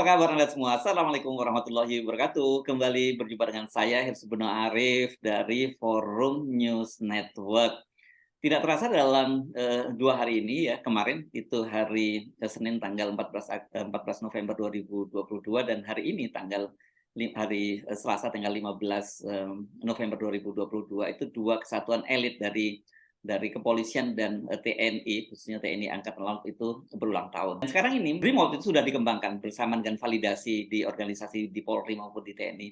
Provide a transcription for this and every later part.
kabar Anda semua? Assalamualaikum warahmatullahi wabarakatuh. Kembali berjumpa dengan saya Hirsubeno Arif dari Forum News Network. Tidak terasa dalam 2 hari ini ya, kemarin itu hari Senin tanggal 14 November 2022 dan hari ini hari Selasa tanggal 15 November 2022 itu dua kesatuan elit dari kepolisian dan TNI, khususnya TNI Angkatan Laut itu berulang tahun. Dan sekarang ini BRIMOB itu sudah dikembangkan bersama dengan validasi di organisasi di Polri maupun di TNI.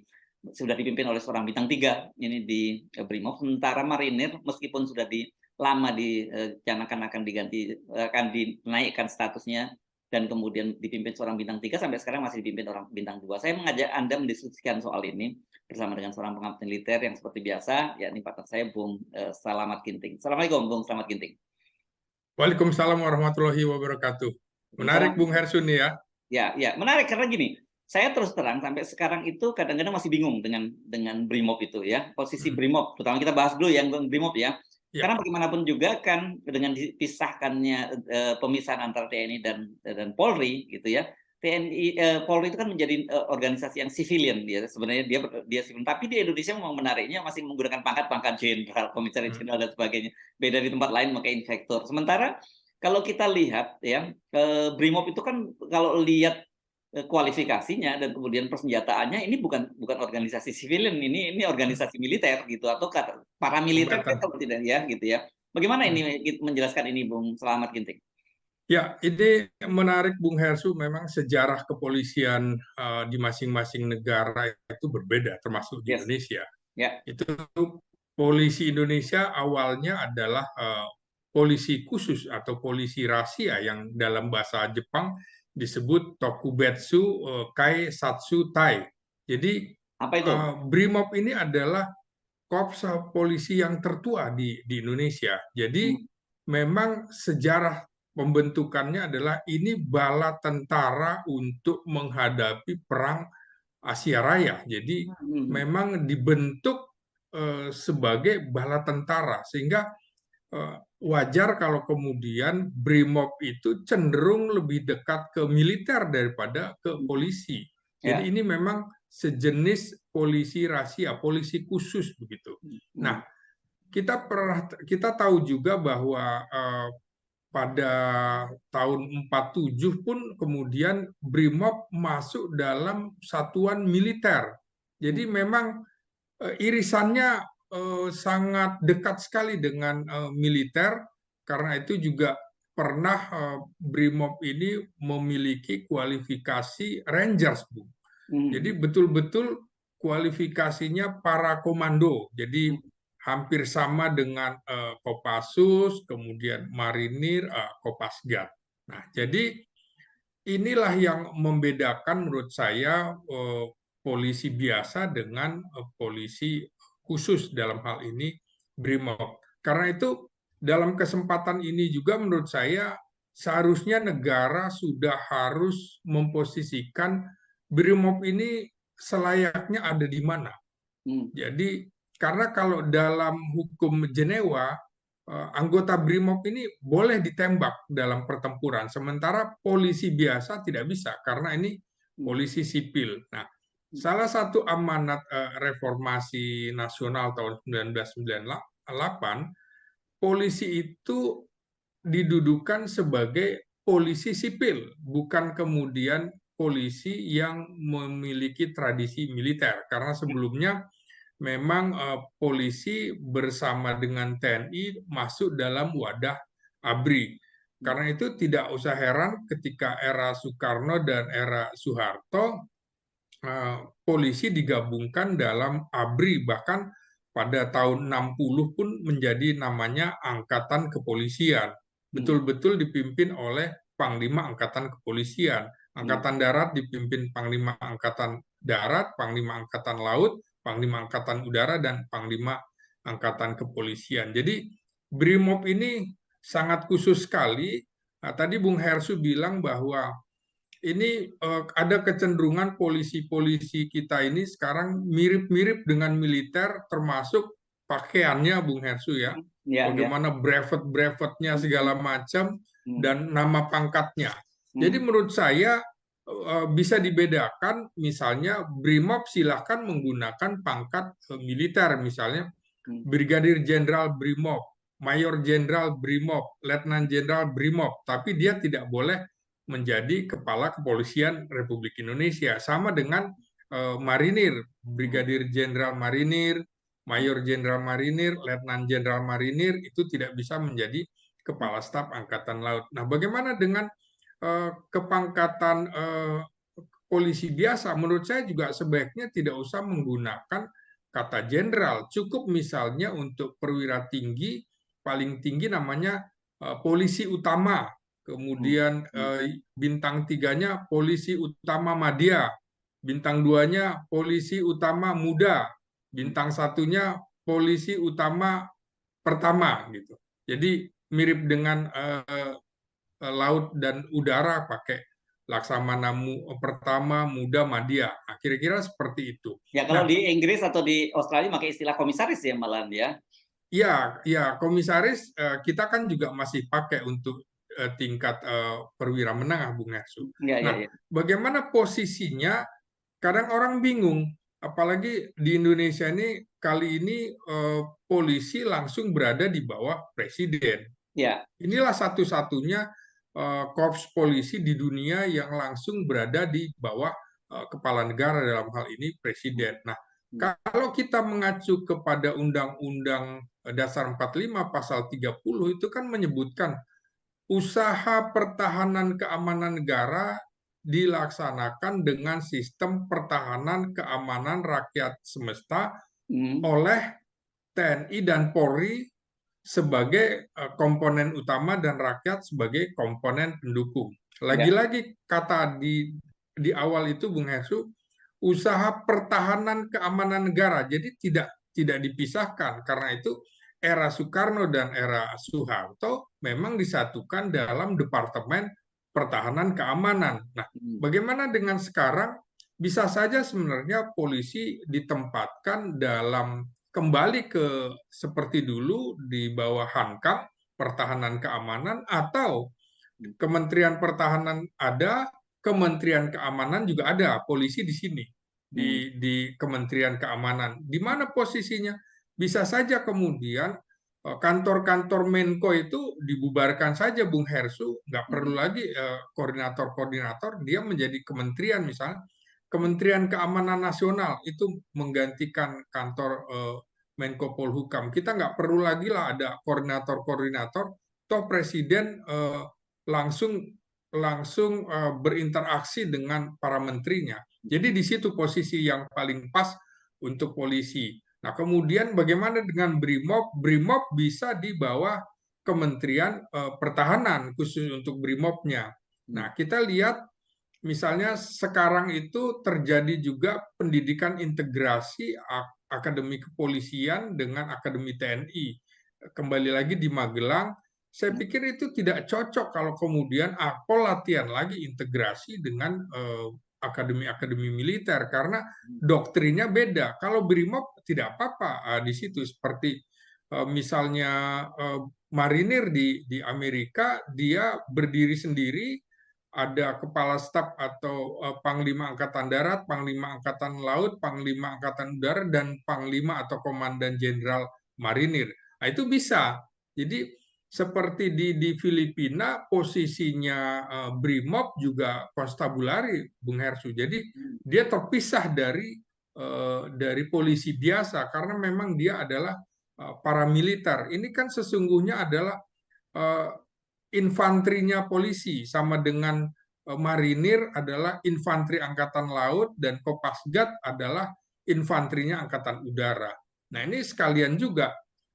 Sudah dipimpin oleh seorang bintang 3 ini di BRIMOB. Sementara Marinir meskipun sudah lama dicanakan akan dinaikkan statusnya dan kemudian dipimpin seorang bintang 3 sampai sekarang masih dipimpin orang bintang 2. Saya mengajak Anda mendiskusikan soal ini bersama dengan seorang pengamat militer yang seperti biasa, yakni partner saya Bung Slamet Ginting. Assalamualaikum Bung Slamet Ginting. Waalaikumsalam warahmatullahi wabarakatuh. Menarik Bung Hersun ya. Ya, menarik karena gini, saya terus terang sampai sekarang itu kadang-kadang masih bingung dengan BRIMOB itu ya, posisi BRIMOB. Terutama kita bahas dulu yang BRIMOB ya. Karena bagaimanapun juga kan dengan dipisahkannya pemisahan antara TNI dan Polri gitu ya. Polri itu kan menjadi organisasi yang civilian, dia sebenarnya dia civilian, tapi di Indonesia memang menariknya masih menggunakan pangkat jenderal, komisaris jenderal dan sebagainya. Beda di tempat lain pakai inspektur. Sementara kalau kita lihat ya, BRIMOB itu kan kalau lihat kualifikasinya dan kemudian persenjataannya ini bukan organisasi civilian, ini organisasi militer gitu atau paramiliter kalau tidak ya gitu ya. Bagaimana ini menjelaskan ini Bung Slamet Ginting? Ya, ini menarik Bung Hersu. Memang sejarah kepolisian di masing-masing negara itu berbeda, termasuk di Indonesia. Itu polisi Indonesia awalnya adalah polisi khusus atau polisi rahasia yang dalam bahasa Jepang disebut Tokubetsu Kai Satsu Tai. Jadi apa itu? BRIMOB ini adalah korps polisi yang tertua di Indonesia. Jadi memang sejarah pembentukannya adalah ini bala tentara untuk menghadapi perang Asia Raya. Jadi memang dibentuk sebagai bala tentara, sehingga wajar kalau kemudian BRIMOB itu cenderung lebih dekat ke militer daripada ke polisi. Jadi ini memang sejenis polisi rahasia, polisi khusus begitu. Nah, kita tahu juga bahwa pada tahun 47 pun kemudian BRIMOB masuk dalam satuan militer. Jadi memang irisannya sangat dekat sekali dengan militer, karena itu juga pernah BRIMOB ini memiliki kualifikasi Rangers, Bu. Jadi betul-betul kualifikasinya para komando. Jadi hampir sama dengan Kopassus, kemudian Marinir, Kopasgat. Nah, jadi inilah yang membedakan menurut saya polisi biasa dengan polisi khusus, dalam hal ini BRIMOB. Karena itu dalam kesempatan ini juga menurut saya seharusnya negara sudah harus memposisikan BRIMOB ini selayaknya ada di mana. Jadi karena kalau dalam hukum Jenewa, anggota BRIMOB ini boleh ditembak dalam pertempuran, sementara polisi biasa tidak bisa karena ini polisi sipil. Nah, salah satu amanat reformasi nasional tahun 1998, polisi itu didudukan sebagai polisi sipil, bukan kemudian polisi yang memiliki tradisi militer. Karena sebelumnya memang polisi bersama dengan TNI masuk dalam wadah ABRI. Karena itu tidak usah heran ketika era Soekarno dan era Soeharto, polisi digabungkan dalam ABRI, bahkan pada tahun 60 pun menjadi namanya Angkatan Kepolisian. Betul-betul dipimpin oleh Panglima Angkatan Kepolisian. Angkatan Darat dipimpin Panglima Angkatan Darat, Panglima Angkatan Laut, Panglima Angkatan Udara, dan Panglima Angkatan Kepolisian. Jadi BRIMOB ini sangat khusus sekali. Nah, tadi Bung Hersu bilang bahwa ini ada kecenderungan polisi-polisi kita ini sekarang mirip-mirip dengan militer, termasuk pakaiannya, Bung Hersu ya. Bagaimana brevet-brevetnya segala macam dan nama pangkatnya. Jadi menurut saya bisa dibedakan, misalnya BRIMOB silahkan menggunakan pangkat militer, misalnya Brigadir Jenderal BRIMOB, Mayor Jenderal BRIMOB, Letnan Jenderal BRIMOB, tapi dia tidak boleh menjadi kepala kepolisian Republik Indonesia. Sama dengan Marinir, Brigadir Jenderal Marinir, Mayor Jenderal Marinir, Letnan Jenderal Marinir itu tidak bisa menjadi kepala staf Angkatan Laut. Nah, bagaimana dengan kepangkatan polisi biasa? Menurut saya juga sebaiknya tidak usah menggunakan kata jenderal, cukup misalnya untuk perwira tinggi, paling tinggi namanya polisi utama, kemudian bintang tiganya polisi utama madya, bintang duanya polisi utama muda, bintang satunya polisi utama pertama gitu. Jadi mirip dengan laut dan udara, pakai Laksamana pertama, muda, madya. Nah, kira-kira seperti itu. Ya, kalau Nah, di Inggris atau di Australia pakai istilah komisaris ya malahan ya. ya, komisaris kita kan juga masih pakai untuk tingkat perwira menengah, Bung Hersu. Ya, ya, Nah, ya. bagaimana posisinya? Kadang orang bingung, apalagi di Indonesia ini kali ini polisi langsung berada di bawah presiden. Ya. Inilah satu-satunya korps polisi di dunia yang langsung berada di bawah kepala negara, dalam hal ini presiden. Nah, kalau kita mengacu kepada Undang-Undang Dasar 45 pasal 30 itu kan menyebutkan usaha pertahanan keamanan negara dilaksanakan dengan sistem pertahanan keamanan rakyat semesta oleh TNI dan Polri sebagai komponen utama dan rakyat sebagai komponen pendukung. Lagi-lagi kata di awal itu, Bung Hersu, usaha pertahanan keamanan negara. Jadi tidak dipisahkan, karena itu era Soekarno dan era Soeharto memang disatukan dalam Departemen Pertahanan Keamanan. Nah, bagaimana dengan sekarang? Bisa saja sebenarnya polisi ditempatkan dalam kembali ke seperti dulu di bawah Hankam, Pertahanan Keamanan, atau Kementerian Pertahanan ada, Kementerian Keamanan juga ada, polisi di sini, di Kementerian Keamanan. Di mana posisinya? Bisa saja kemudian kantor-kantor Menko itu dibubarkan saja, Bung Hersu, nggak perlu lagi koordinator-koordinator, dia menjadi kementerian, misalnya Kementerian Keamanan Nasional itu menggantikan kantor Menko Polhukam. Kita nggak perlu lagi lah ada koordinator-koordinator, toh presiden langsung berinteraksi dengan para menterinya. Jadi di situ posisi yang paling pas untuk polisi. Nah, kemudian bagaimana dengan BRIMOB? BRIMOB bisa di bawah Kementerian Pertahanan khusus untuk BRIMOB-nya. Nah, kita lihat misalnya sekarang itu terjadi juga pendidikan integrasi akademi kepolisian dengan akademi TNI. Kembali lagi di Magelang, saya pikir itu tidak cocok kalau kemudian Akpol latihan lagi integrasi dengan akademi-akademi militer, karena doktrinnya beda. Kalau BRIMOB tidak apa-apa di situ, seperti misalnya Marinir di Amerika, dia berdiri sendiri, ada kepala staf atau panglima angkatan darat, panglima angkatan laut, panglima angkatan udara, dan panglima atau komandan jenderal marinir. Nah, itu bisa. Jadi seperti di Filipina posisinya BRIMOB juga konstabulari, Bung Hersu. Jadi dia terpisah dari polisi biasa, karena memang dia adalah paramiliter. Ini kan sesungguhnya adalah infanterinya polisi, sama dengan marinir adalah infanteri angkatan laut, dan Kopasgat adalah infanterinya angkatan udara. Nah, ini sekalian juga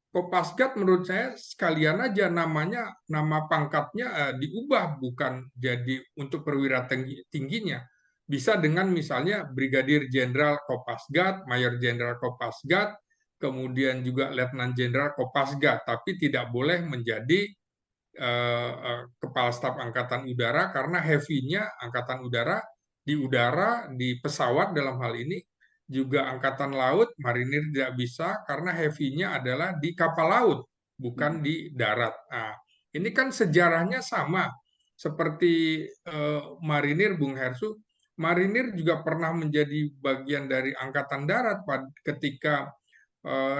Kopasgat menurut saya sekalian aja namanya, nama pangkatnya diubah, bukan jadi untuk perwira tingginya. Bisa dengan misalnya Brigadir Jenderal Kopasgat, Mayor Jenderal Kopasgat, kemudian juga Letnan Jenderal Kopasgat, tapi tidak boleh menjadi kepala staf angkatan udara, karena heavy-nya angkatan udara, di pesawat dalam hal ini, juga angkatan laut, marinir tidak bisa, karena heavy-nya adalah di kapal laut, bukan di darat. Nah, ini kan sejarahnya sama seperti marinir, Bung Hersu. Marinir juga pernah menjadi bagian dari Angkatan Darat ketika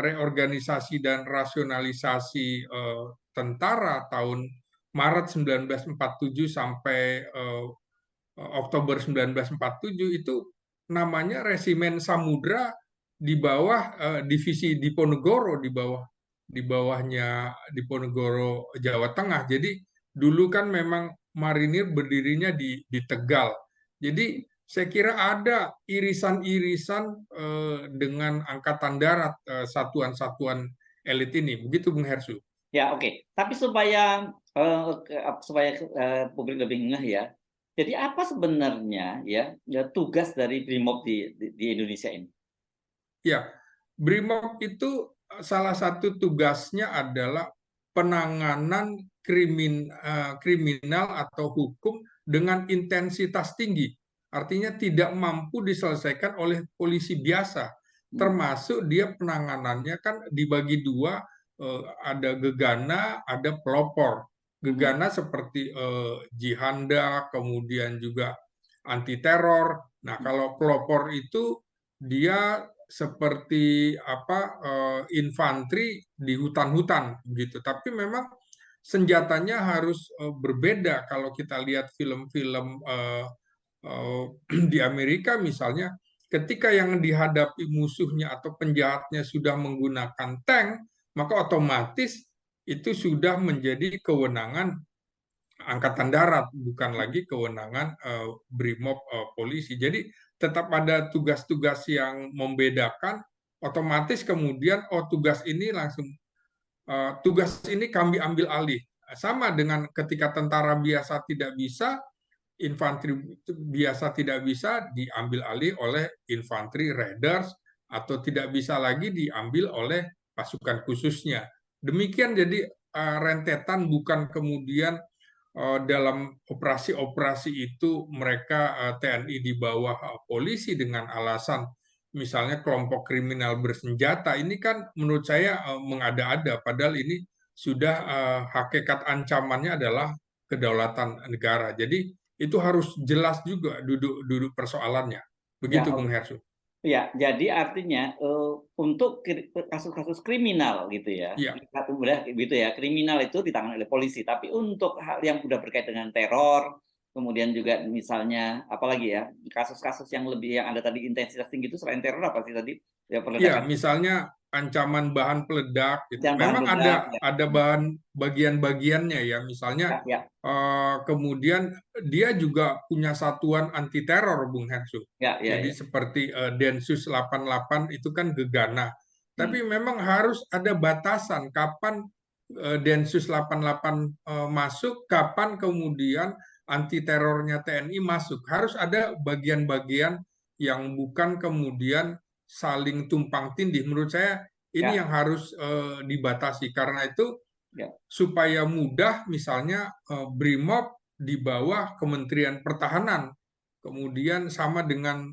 reorganisasi dan rasionalisasi tentara tahun Maret 1947 sampai Oktober 1947 itu namanya Resimen Samudra di bawah divisi Diponegoro di bawahnya Diponegoro Jawa Tengah. Jadi dulu kan memang marinir berdirinya di Tegal. Jadi saya kira ada irisan-irisan dengan Angkatan Darat, satuan-satuan elit ini. Begitu Bung Hersu. Ya, oke. Tapi supaya publik lebih ngeh ya. Jadi apa sebenarnya ya tugas dari BRIMOB di Indonesia ini? Ya, BRIMOB itu salah satu tugasnya adalah penanganan kriminal atau hukum dengan intensitas tinggi. Artinya tidak mampu diselesaikan oleh polisi biasa. Termasuk dia penanganannya kan dibagi dua, ada gegana, ada pelopor. Gegana seperti jihanda, kemudian juga anti teror. Nah, kalau pelopor itu dia seperti infanteri di hutan-hutan begitu. Tapi memang senjatanya harus berbeda. Kalau kita lihat film-film di Amerika misalnya, ketika yang dihadapi musuhnya atau penjahatnya sudah menggunakan tank, maka otomatis itu sudah menjadi kewenangan Angkatan Darat, bukan lagi kewenangan BRIMOB polisi. Jadi tetap ada tugas-tugas yang membedakan, otomatis kemudian tugas ini langsung tugas ini kami ambil alih. Sama dengan ketika tentara biasa tidak bisa, infanteri biasa tidak bisa, diambil alih oleh infanteri raiders, atau tidak bisa lagi diambil oleh pasukan khususnya. Demikian jadi rentetan, bukan kemudian dalam operasi-operasi itu mereka TNI di bawah polisi dengan alasan misalnya kelompok kriminal bersenjata. Ini kan menurut saya mengada-ada, padahal ini sudah hakikat ancamannya adalah kedaulatan negara. Jadi itu harus jelas juga duduk persoalannya. Begitu Ya, Bung Hersu. ya, jadi artinya untuk kasus-kasus kriminal gitu ya, Iya, udah gitu ya, kriminal itu ditangani oleh polisi. Tapi untuk hal yang udah berkait dengan teror, kemudian juga misalnya apalagi ya, kasus-kasus yang lebih yang ada tadi intensitas tinggi itu selain teror apa sih tadi? Ya ya, perledakan misalnya ancaman bahan peledak gitu. dan bahan Memang peledak ya, ada bahan bagian-bagiannya ya. Misalnya ya, ya, kemudian dia juga punya satuan anti teror Bung Hensu. ya, ya, Jadi ya. seperti Densus 88 itu kan gegana. Hmm. Tapi memang harus ada batasan kapan Densus 88 masuk, kapan kemudian anti terornya TNI masuk. Harus ada bagian-bagian yang bukan kemudian saling tumpang tindih. Menurut saya ini Ya, yang harus dibatasi. Karena itu ya, supaya mudah, misalnya BRIMOB di bawah Kementerian Pertahanan, kemudian sama dengan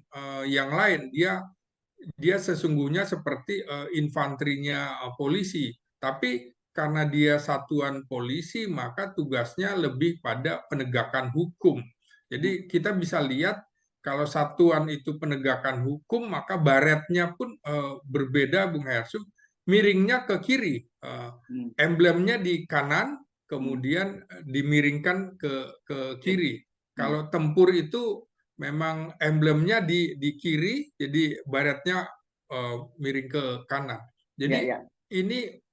yang lain, dia sesungguhnya seperti infanterinya polisi, tapi karena dia satuan polisi, maka tugasnya lebih pada penegakan hukum. Jadi kita bisa lihat kalau satuan itu penegakan hukum, maka baretnya pun berbeda, Bung Hersu. Miringnya ke kiri, hmm, emblemnya di kanan, hmm, kemudian dimiringkan ke oke, kiri. hmm. Kalau tempur itu memang emblemnya di kiri, jadi baretnya miring ke kanan. Ya, Jadi ya, ini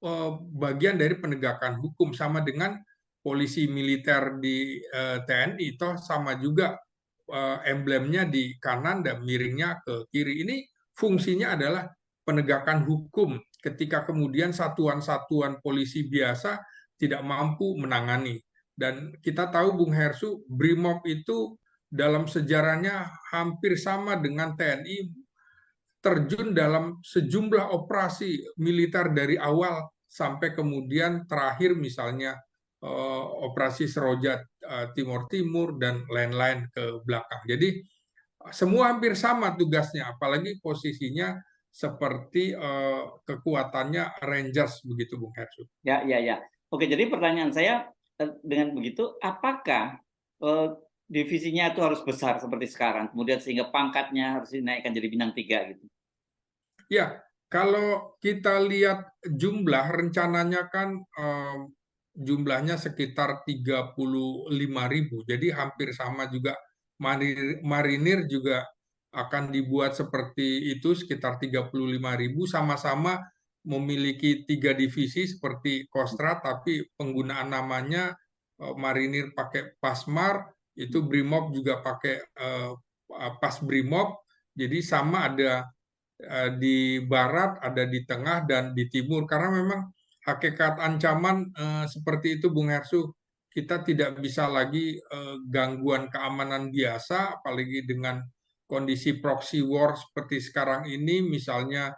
bagian dari penegakan hukum, sama dengan polisi militer di TNI, toh sama juga emblemnya di kanan dan miringnya ke kiri. Ini fungsinya adalah penegakan hukum ketika kemudian satuan-satuan polisi biasa tidak mampu menangani. Dan kita tahu Bung Hersu, BRIMOB itu dalam sejarahnya hampir sama dengan TNI, terjun dalam sejumlah operasi militer dari awal sampai kemudian terakhir misalnya operasi Seroja Timur Timur dan lain-lain ke belakang. Jadi semua hampir sama tugasnya, apalagi posisinya seperti kekuatannya Rangers begitu Bung Hersu. ya, ya, ya. Oke, jadi pertanyaan saya dengan begitu, apakah divisinya itu harus besar seperti sekarang, kemudian sehingga pangkatnya harus dinaikkan jadi bintang 3 gitu. Ya, kalau kita lihat jumlah rencananya kan jumlahnya sekitar 35.000, jadi hampir sama juga. Marinir juga akan dibuat seperti itu sekitar 35.000, sama-sama memiliki 3 divisi seperti Kostra, tapi penggunaan namanya Marinir pakai Pasmar, itu Brimob juga pakai Pas Brimob, jadi sama ada di barat, ada di tengah, dan di timur. Karena memang hakikat ancaman seperti itu, Bung Hersu, kita tidak bisa lagi gangguan keamanan biasa, apalagi dengan kondisi proxy war seperti sekarang ini. Misalnya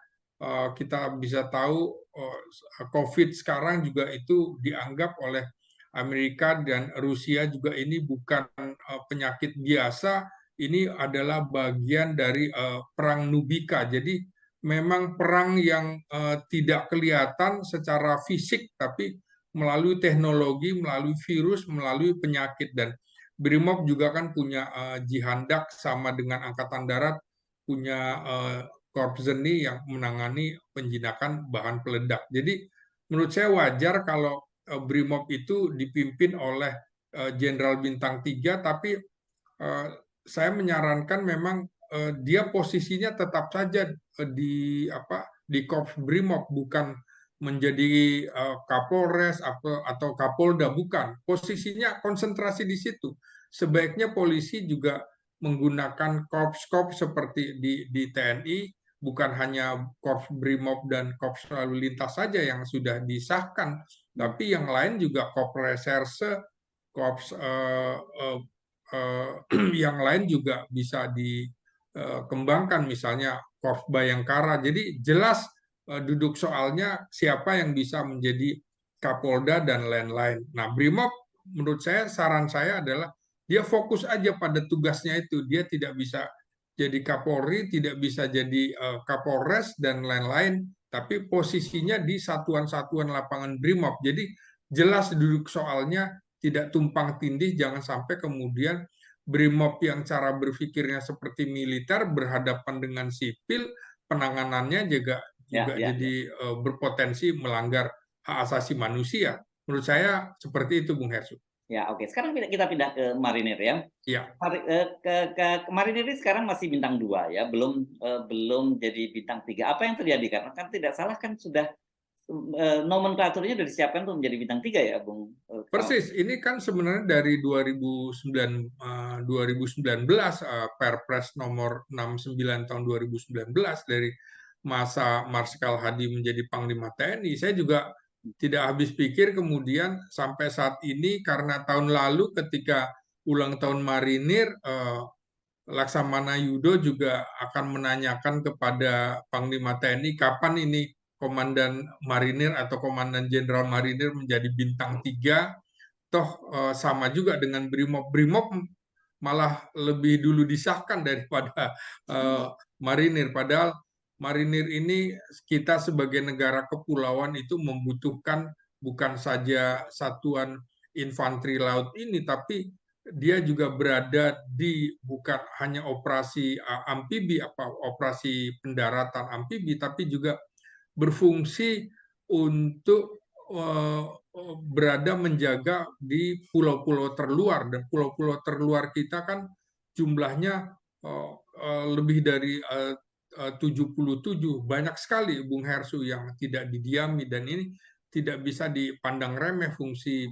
kita bisa tahu COVID sekarang juga itu dianggap oleh Amerika dan Rusia juga ini bukan penyakit biasa, ini adalah bagian dari perang Nubika. Jadi memang perang yang tidak kelihatan secara fisik, tapi melalui teknologi, melalui virus, melalui penyakit. Dan Brimob juga kan punya Jihandak, sama dengan Angkatan Darat punya Korps Zeni yang menangani penjinakan bahan peledak. Jadi menurut saya wajar kalau Brimob itu dipimpin oleh Jenderal Bintang 3, tapi saya menyarankan memang dia posisinya tetap saja di Korps Brimob, bukan menjadi Kapolres atau Kapolda, bukan. Posisinya konsentrasi di situ. Sebaiknya polisi juga menggunakan korps-korps seperti di TNI, bukan hanya Korps Brimob dan Korps Lalu Lintas saja yang sudah disahkan, tapi yang lain juga Korps Reserse, Korps yang lain juga bisa dikembangkan, misalnya Korps Bayangkara. Jadi jelas duduk soalnya siapa yang bisa menjadi Kapolda dan lain-lain. Nah, Brimob menurut saya, saran saya adalah dia fokus aja pada tugasnya itu. Dia tidak bisa jadi Kapolri, tidak bisa jadi Kapolres dan lain-lain, tapi posisinya di satuan-satuan lapangan Brimob. Jadi jelas duduk soalnya, tidak tumpang tindih, jangan sampai kemudian Brimob yang cara berpikirnya seperti militer berhadapan dengan sipil, penanganannya juga Ya, juga ya, ya. jadi berpotensi melanggar hak asasi manusia. Menurut saya seperti itu, Bung Hersu. Ya, oke. Sekarang kita pindah ke Marinir ya. Ya, Ke Marinir ini sekarang masih bintang 2 ya, belum jadi bintang 3. Apa yang terjadi? Karena kan tidak salah kan sudah nomenklaturnya sudah disiapkan untuk menjadi bintang 3 ya, Bung Kamal? persis. Ini kan sebenarnya dari 2019 Perpres nomor 69 tahun 2019, dari masa Marsikal Hadi menjadi Panglima TNI. Saya juga tidak habis pikir kemudian sampai saat ini, karena tahun lalu ketika ulang tahun Marinir, Laksamana Yudo juga akan menanyakan kepada Panglima TNI kapan ini Komandan Marinir atau Komandan Jenderal Marinir menjadi bintang 3. Toh sama juga dengan Brimob. Brimob malah lebih dulu disahkan daripada Marinir. Padahal Marinir ini, kita sebagai negara kepulauan itu membutuhkan bukan saja satuan infanteri laut ini, tapi dia juga berada di bukan hanya operasi amfibi, operasi pendaratan amfibi, tapi juga berfungsi untuk berada menjaga di pulau-pulau terluar. Dan pulau-pulau terluar kita kan jumlahnya lebih dari 77, banyak sekali, Bung Hersu, yang tidak didiami. Dan ini tidak bisa dipandang remeh fungsi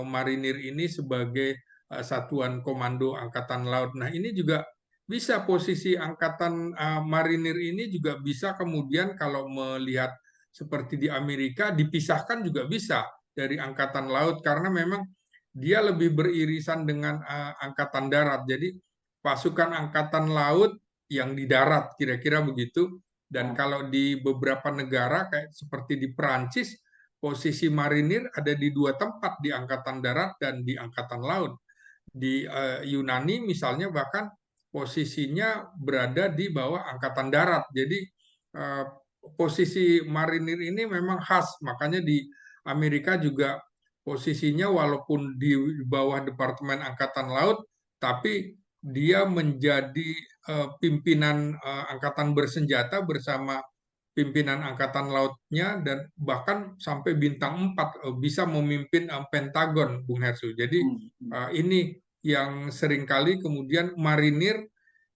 Marinir ini sebagai satuan komando Angkatan Laut. Nah, ini juga bisa posisi Angkatan Marinir ini juga bisa kemudian, kalau melihat seperti di Amerika, dipisahkan juga bisa dari Angkatan Laut, karena memang dia lebih beririsan dengan Angkatan Darat. Jadi pasukan Angkatan Laut yang di darat, kira-kira begitu. Dan Oh, kalau di beberapa negara kayak seperti di Perancis, posisi marinir ada di dua tempat, di Angkatan Darat dan di Angkatan Laut. Di Yunani misalnya bahkan posisinya berada di bawah Angkatan Darat. Jadi eh, posisi marinir ini memang khas, makanya di Amerika juga posisinya walaupun di bawah Departemen Angkatan Laut, tapi dia menjadi pimpinan angkatan bersenjata bersama pimpinan angkatan lautnya dan bahkan sampai bintang 4 bisa memimpin Pentagon, Bung Hersu. Jadi ini yang seringkali kemudian marinir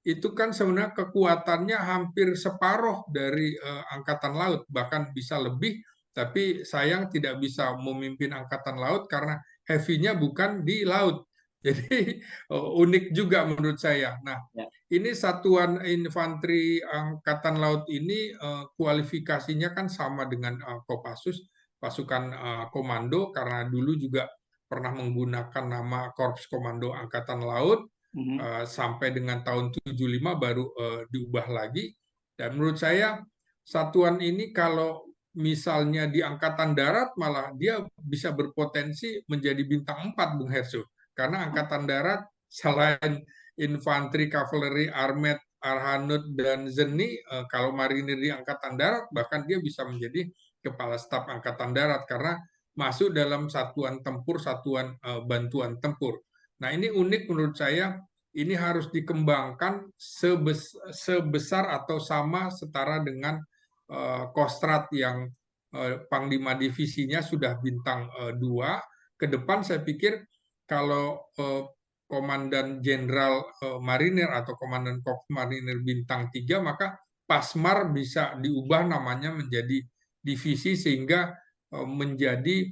itu kan sebenarnya kekuatannya hampir separuh dari angkatan laut, bahkan bisa lebih, tapi sayang tidak bisa memimpin angkatan laut karena heavy-nya bukan di laut. Jadi unik juga menurut saya. Nah, Ya. ini satuan infanteri angkatan laut ini kualifikasinya kan sama dengan Kopassus, pasukan komando, karena dulu juga pernah menggunakan nama Korps Komando Angkatan Laut sampai dengan tahun 75 baru diubah lagi. Dan menurut saya satuan ini kalau misalnya di Angkatan Darat malah dia bisa berpotensi menjadi bintang 4, Bung Hersu. Karena Angkatan Darat selain infanteri, kavaleri, armet, arhanud, dan zeni, kalau marinir di Angkatan Darat bahkan dia bisa menjadi kepala staf Angkatan Darat karena masuk dalam satuan tempur, satuan bantuan tempur. Nah, ini unik menurut saya, ini harus dikembangkan sebesar atau sama setara dengan Kostrat yang Panglima Divisinya sudah bintang 2. Ke depan saya pikir kalau Komandan Jenderal Marinir atau Komandan Korps Marinir bintang 3, maka Pasmar bisa diubah namanya menjadi divisi sehingga menjadi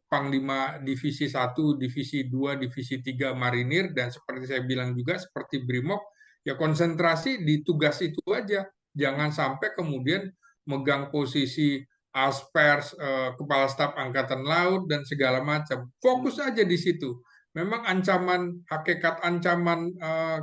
Panglima Divisi 1, Divisi 2, Divisi 3 Marinir, dan seperti saya bilang juga seperti Brimob, ya konsentrasi di tugas itu aja. Jangan sampai kemudian megang posisi Aspers, Kepala Staf Angkatan Laut, dan segala macam. Fokus aja di situ. Memang ancaman, hakikat ancaman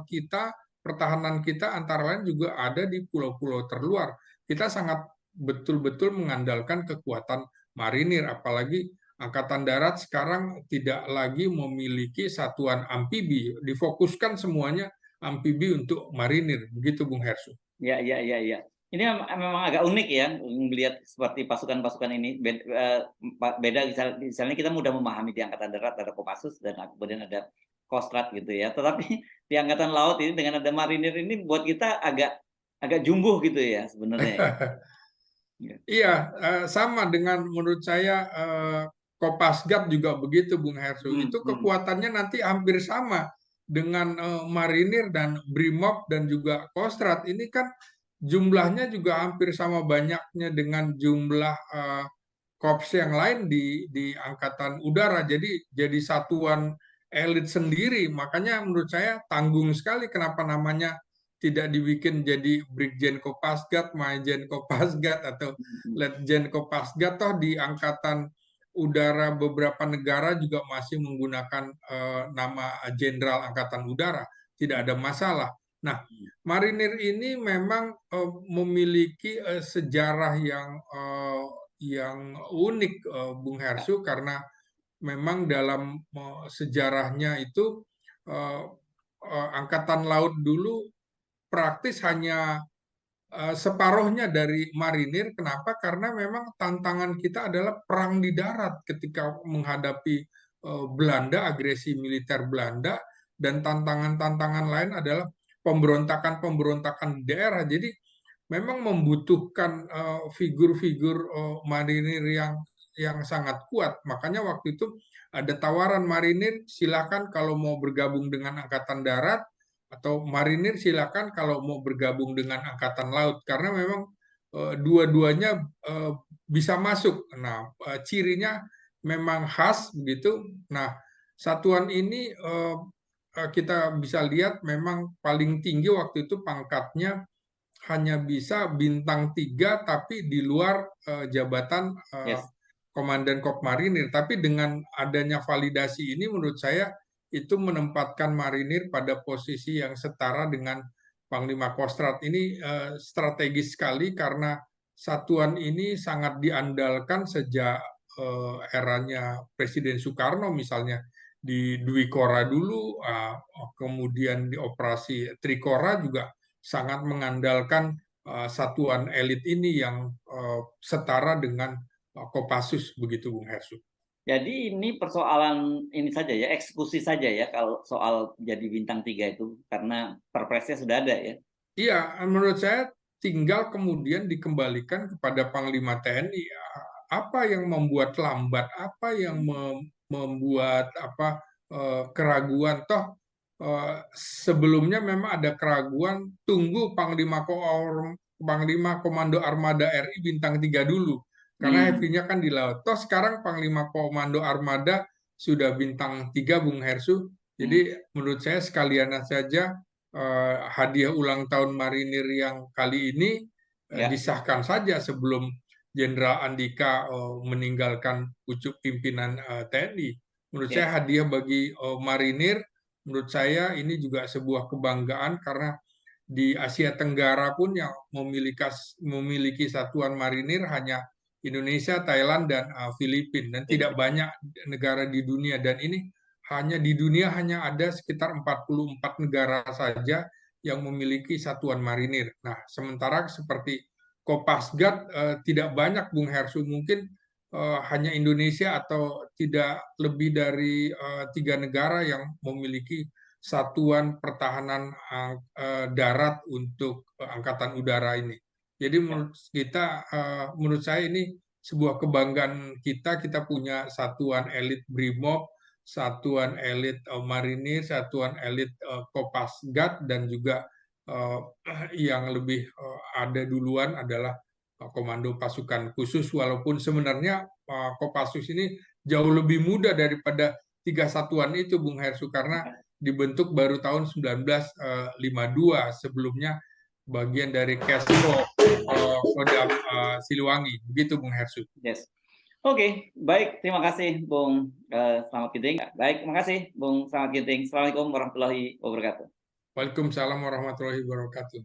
kita, pertahanan kita antara lain juga ada di pulau-pulau terluar. Kita sangat betul-betul mengandalkan kekuatan marinir, apalagi Angkatan Darat sekarang tidak lagi memiliki satuan amfibi, difokuskan semuanya amfibi untuk marinir, begitu Bung Hersu. Ya, ya, ya, ya. Ini memang agak unik ya melihat seperti pasukan-pasukan ini beda. Misalnya kita mudah memahami di Angkatan Darat ada Kopassus dan kemudian ada Kostrat gitu ya. Tetapi di Angkatan Laut ini dengan ada marinir ini buat kita agak jumbo gitu ya sebenarnya. Iya, sama dengan menurut saya Kopasgat juga begitu, Bung Hersu. Itu kekuatannya nanti hampir sama dengan Marinir dan Brimob dan juga Kostrat. Ini kan jumlahnya juga hampir sama banyaknya dengan jumlah korps yang lain di Angkatan Udara. Jadi satuan elit sendiri. Makanya menurut saya tanggung sekali kenapa namanya tidak dibikin jadi Brigjen Kopasgat, Majen Kopasgat, atau Letjen Kopasgat. Toh di Angkatan Udara beberapa negara juga masih menggunakan nama Jenderal Angkatan Udara. Tidak ada masalah. Nah, marinir ini memang memiliki sejarah yang unik, Bung Hersu, karena memang dalam sejarahnya itu Angkatan Laut dulu praktis hanya separuhnya dari marinir. Kenapa? Karena memang tantangan kita adalah perang di darat ketika menghadapi Belanda, agresi militer Belanda, dan tantangan-tantangan lain adalah pemberontakan-pemberontakan di daerah. Jadi memang membutuhkan figur-figur marinir yang sangat kuat. Makanya waktu itu ada tawaran marinir, silakan kalau mau bergabung dengan Angkatan Darat, atau marinir silakan kalau mau bergabung dengan Angkatan Laut, karena memang dua-duanya bisa masuk. Nah, cirinya memang khas begitu. Nah, satuan ini kita bisa lihat memang paling tinggi waktu itu pangkatnya hanya bisa bintang 3, tapi di luar jabatan Yes. Komandan Korps Marinir. Tapi dengan adanya validasi ini menurut saya itu menempatkan marinir pada posisi yang setara dengan Panglima Kostrat. Ini strategis sekali karena satuan ini sangat diandalkan sejak eranya Presiden Soekarno, misalnya di Dwi Kora dulu, kemudian di operasi Trikora juga sangat mengandalkan satuan elit ini yang setara dengan Kopassus, begitu Bung Hersu. Jadi ini persoalan ini saja ya, eksekusi saja ya kalau soal jadi bintang 3 itu, karena perpresnya sudah ada ya? Iya, menurut saya tinggal kemudian dikembalikan kepada Panglima TNI. Apa yang membuat lambat? Apa yang membuat keraguan? Toh sebelumnya memang ada keraguan. Tunggu Panglima Komando Armada RI bintang 3 dulu, karena Hmm, heavy-nya kan di laut. Toh sekarang Panglima Komando Armada sudah bintang 3, Bung Hersu. hmm, Jadi menurut saya sekalian saja hadiah ulang tahun Marinir yang kali ini ya, disahkan saja sebelum Jenderal Andika meninggalkan pucuk pimpinan TNI. Menurut saya yes, hadiah bagi Marinir, menurut saya ini juga sebuah kebanggaan karena di Asia Tenggara pun yang memiliki satuan marinir hanya Indonesia, Thailand, dan Filipina, dan tidak Filipina. banyak negara di dunia. Dan ini di dunia hanya ada sekitar 44 negara saja yang memiliki satuan marinir. Nah, sementara seperti Kopasgat tidak banyak, Bung Hersu, mungkin hanya Indonesia atau tidak lebih dari 3 negara yang memiliki satuan pertahanan darat untuk Angkatan Udara ini. Jadi Ya. menurut saya ini sebuah kebanggaan kita. Kita punya satuan elit Brimob, satuan elit Marinir, satuan elit Kopasgat, dan juga eh, yang lebih ada duluan adalah Komando Pasukan Khusus. Walaupun sebenarnya Kopassus ini jauh lebih muda daripada 3 satuan itu, Bung Hersu, karena dibentuk baru tahun 1952, sebelumnya bagian dari Kesko Kodam Siliwangi. Begitu, Bung Hersu. Yes. Oke, baik. Terima kasih, Bung Slamet Ginting. Baik, terima kasih, Bung Slamet Ginting. Assalamualaikum warahmatullahi wabarakatuh. Waalaikumsalam warahmatullahi wabarakatuh.